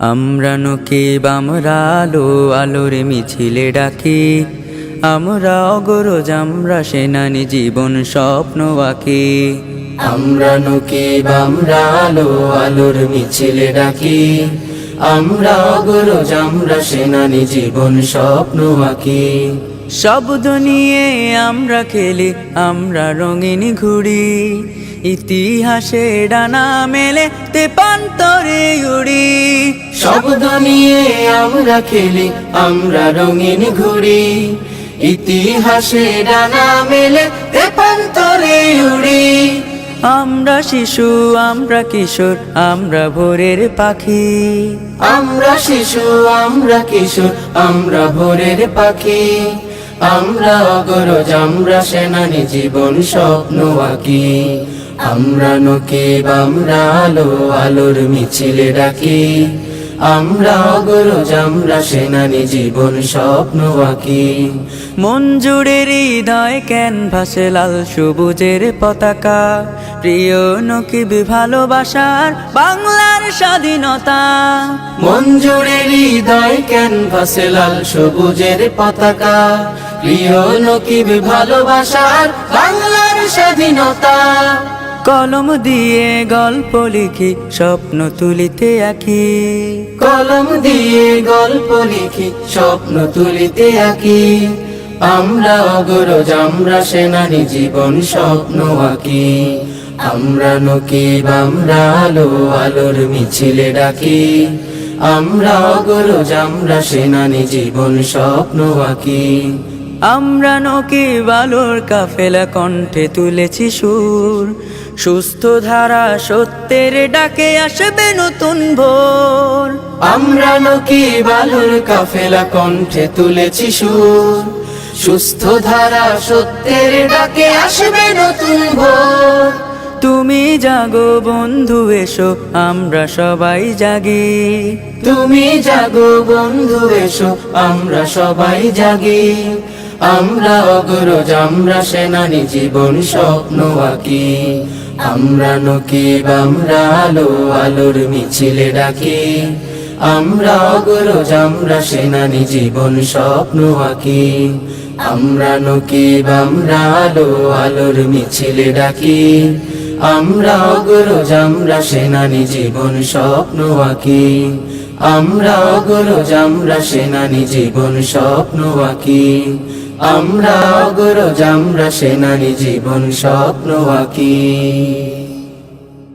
আমরা নকিব আমরা আলো আলোর মিছিলে ডাকি, আমরা অগরজ আমরা সেনানি জীবন স্বপ্ন আঁকি। আমরা নকিব আমরা আলো আলোর মিছিলে ডাকি, আমরা অগরজ আমরা সেনানি জীবন স্বপ্ন আঁকি। শব্দ নিয়ে আমরা খেলি, আমরা রঙিন ঘুড়ি, ইতিহাসে ডানা মেলে তেপান্তরে উড়ি। শব্দ নিয়ে আমরা খেলি, আমরা রঙিন ঘুড়ি, ইতিহাসে ডানা মেলে তেপান্তরে উড়ি। আমরা শিশু আমরা কিশোর আমরা ভোরের পাখি, আমরা শিশু আমরা কিশোর আমরা ভোরের পাখি। আমরা অগরজ আমরা সেনানি জীবন স্বপ্ন আঁকি। আমরা নকিব আমরা আলো আলোর মিছিলে ডাকি, আমরা অগরজ আমরা সেনানি জীবন স্বপ্ন আঁকি। মন জুড়ে হৃদয় ক্যানভাসে লাল সবুজের পতাকা, প্রিয় নকিব ভালোবাসার বাংলার স্বাধীনতা। মন জুড়ে হৃদয় ক্যানভাসে লাল সবুজের পতাকা, প্রিয় নকিব ভালোবাসার বাংলার স্বাধীনতা। কলম দিয়ে গল্প লিখি স্বপ্ন তুলিতে আঁকি, কলম দিয়ে গল্প লিখি স্বপ্ন তুলিতে আঁকি। আমরা অগরজ আমরা সেনানি জীবন স্বপ্ন আঁকি। আমরা নকিব আমরা আলো আলোর মিছিলে ডাকি, আমরা অগরজ আমরা সেনানি জীবন স্বপ্ন আঁকি। আমরা নকিব আলোর কাফেলা কণ্ঠে তুলেছি সুর, সুস্থ ধারা সত্যের ডাকে আসবে নতুন ভোর। আমরা নকিব আলোর কাফেলা কণ্ঠে তুলেছি সুর, সুস্থ ধারা সত্যের ডাকে আসবে নতুন ভোর। তুমি জাগো বন্ধু এসো আমরা সবাই জাগি, তুমি জাগো বন্ধু এসো আমরা সবাই জাগি। আমরা অগরজ আমরা সেনানি জীবন স্বপ্ন আঁকি। আমরা নকিব আমরা আলো আলোর মিছিলে ডাকি, আমরা অগরজ আমরা সেনানি জীবন স্বপ্ন আঁকি। আমরা নকিব আমরা আলো আলোর মিছিলে ডাকি, আমরা অগরজ আমরা সেনানি জীবন স্বপ্ন আঁকি। আমরা অগরজ আমরা সেনানি জীবন স্বপ্ন আঁকি। আমরা অগরজ আমরা সেনানি জীবন স্বপ্ন আঁকি।